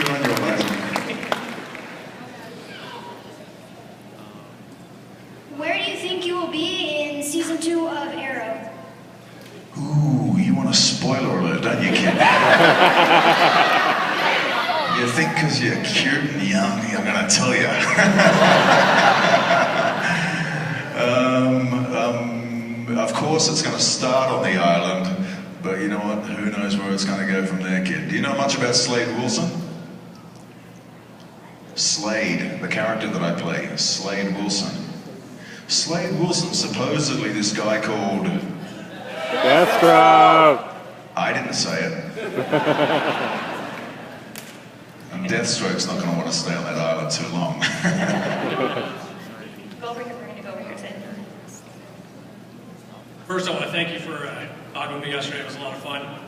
Good on you, mate. Where do you think you will be in season 2 of Arrow? Ooh, you want a spoiler alert, don't you, kid? You think because you're cute and young, I'm gonna tell you. Of course it's gonna start on the island, but you know what? Who knows where it's gonna go from there, kid? Do you know much about Slade Wilson? Slade, the character that I play, Slade Wilson. Slade Wilson, supposedly this guy called... Deathstroke! I didn't say it. And Deathstroke's not going to want to stay on that island too long. Go over here, Brandon, go over here, Sid. First, I want to thank you for talking with me yesterday. It was a lot of fun.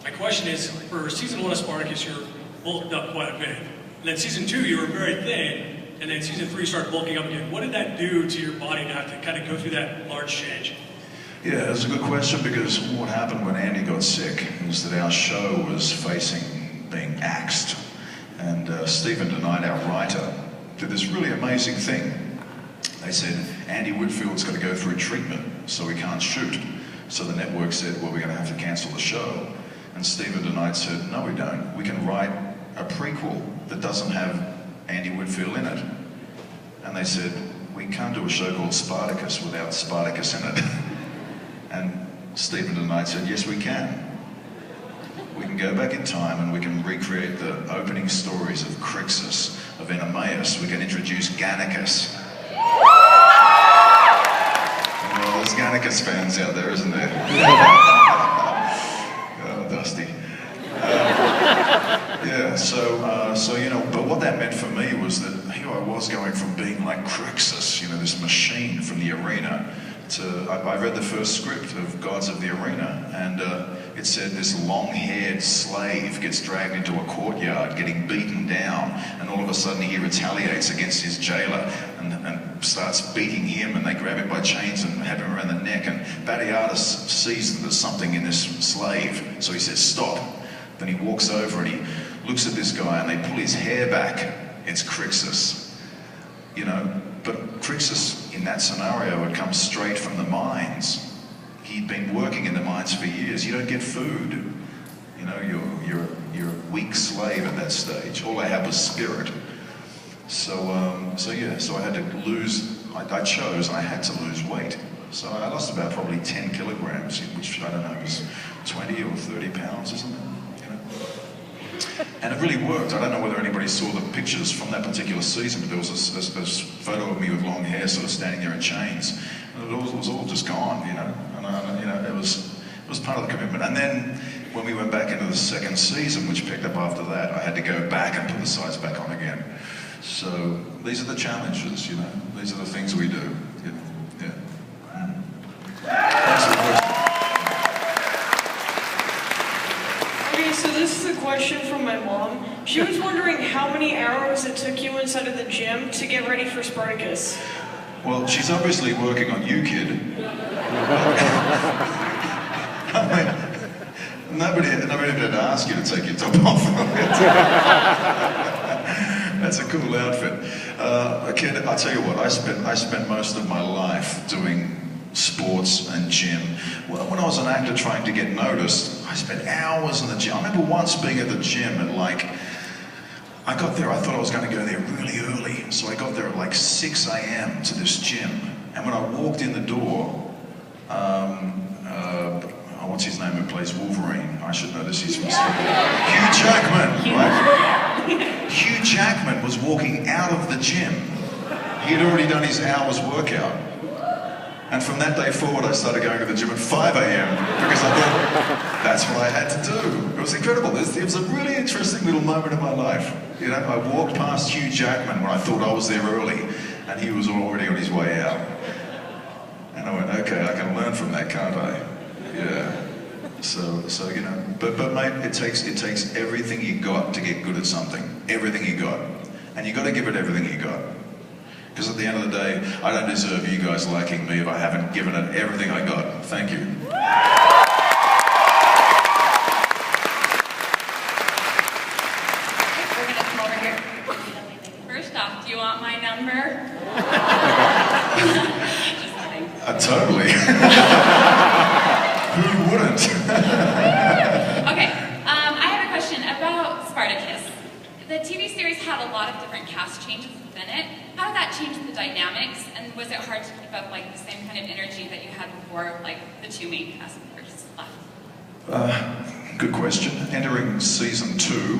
My question is, for season 1 of Spartacus, you're bulked up quite a bit. And then season 2, you were very thin. And then season 3, you started bulking up again. What did that do to your body to have to kind of go through that large change? Yeah, that's a good question, because what happened when Andy got sick is that our show was facing being axed. And Stephen DeKnight, our writer, did this really amazing thing. They said, Andy Whitfield's got to go through treatment, so he can't shoot. So the network said, well, we're going to have to cancel the show. And Stephen DeKnight said, no, we don't. We can write a prequel that doesn't have Andy Whitfield in it. And they said, we can't do a show called Spartacus without Spartacus in it. And Stephen DeKnight said, yes, we can. We can go back in time and we can recreate the opening stories of Crixus, of Enemaeus. We can introduce Gannicus. Well, there's Gannicus fans out there, isn't there? Oh, Dusty. Yeah, so you know, but what that meant for me was that here I was going from being like Crixus, you know, this machine from the arena, to I read the first script of Gods of the Arena, and it said this long-haired slave gets dragged into a courtyard, getting beaten down, and all of a sudden he retaliates against his jailer and starts beating him, and they grab him by chains and have him around the neck, and Batiatus sees that there's something in this slave, so he says, stop. Then he walks over and he looks at this guy and they pull his hair back. It's Crixus, you know. But Crixus, in that scenario, had come straight from the mines. He'd been working in the mines for years. You don't get food. You know, you're a weak slave at that stage. All I had was spirit. So I had to lose, I chose and I had to lose weight. So I lost about probably 10 kilograms, which I don't know, was 20 or 30 pounds, isn't it? And it really worked. I don't know whether anybody saw the pictures from that particular season, but there was a photo of me with long hair sort of standing there in chains. And it was all just gone, you know. And you know, it was part of the commitment. And then when we went back into the second season, which picked up after that, I had to go back and put the sides back on again. So these are the challenges, you know. These are the things we do. You know? Yeah. Thanks for the question. Okay, so this is a question from my mom. She was wondering how many hours it took you inside of the gym to get ready for Spartacus. Well, she's obviously working on you, kid. I mean, nobody did ask you to take your top off. That's a cool outfit. Kid, I'll tell you what, I spent most of my life doing sports and gym. When I was an actor trying to get noticed, I spent hours in the gym. I remember once being at the gym and I got there, I thought I was going to go there really early. So I got there at like 6 a.m. to this gym. And when I walked in the door, what's his name who plays Wolverine? I should know this, he's from Hugh Jackman, right? Hugh Jackman was walking out of the gym. He had already done his hour's workout. And from that day forward, I started going to the gym at 5 a.m. because I thought that's what I had to do. It was incredible. It was a really interesting little moment in my life. You know, I walked past Hugh Jackman when I thought I was there early, and he was already on his way out. And I went, okay, I can learn from that, can't I? Yeah. So you know, but mate, it takes everything you got to get good at something. Everything you got, and you got to give it everything you got. Because at the end of the day, I don't deserve you guys liking me if I haven't given it everything I got. Thank you. her? Just kidding. Totally. Who wouldn't? Okay, I have a question about Spartacus. The TV series had a lot of different cast changes with Bennett. How did that change the dynamics, and was it hard to keep up like the same kind of energy that you had before, like the two main cast members left? Good question. Entering season 2,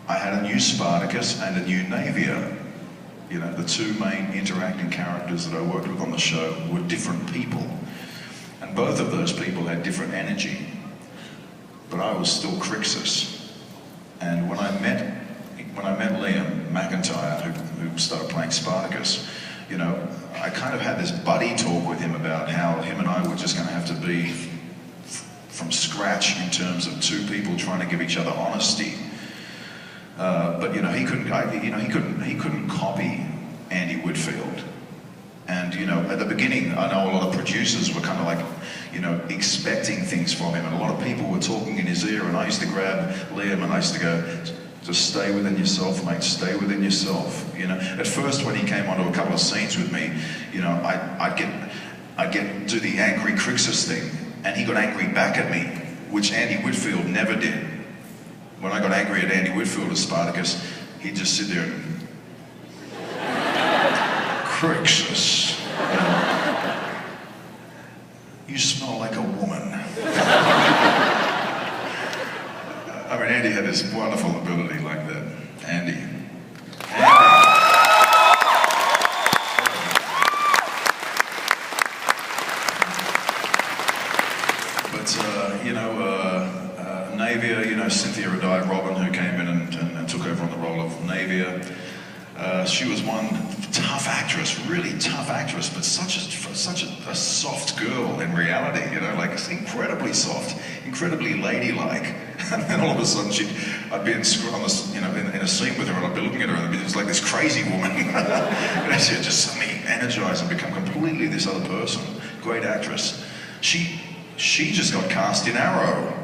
I had a new Spartacus and a new Navia. You know, the two main interacting characters that I worked with on the show were different people. And both of those people had different energy. But I was still Crixus. And when I met Liam McIntyre, who started playing Spartacus, you know, I kind of had this buddy talk with him about how him and I were just going to have to be from scratch in terms of two people trying to give each other honesty. But you know, he couldn't copy Andy Whitfield. And you know, at the beginning, I know a lot of producers were kind of like, you know, expecting things from him, and a lot of people were talking in his ear. And I used to grab Liam and I used to go, "Just stay within yourself, mate. Stay within yourself." You know, at first when he came onto a couple of scenes with me, you know, I'd do the angry Crixus thing, and he got angry back at me, which Andy Whitfield never did. When I got angry at Andy Whitfield as Spartacus, he'd just sit there and Crixus, you smell like a woman. I mean, Andy had this wonderful ability like that. Andy. But, you know, Navia, you know, Cynthia Adai Robin, who came in and took over on the role of Navia. She was one tough actress, really tough actress, but such a soft girl in reality, you know, like incredibly soft, incredibly ladylike. And then all of a sudden I'd be in a scene with her, and I'd be looking at her, and it was like this crazy woman. And she'd just suddenly energize and become completely this other person. Great actress. She just got cast in Arrow.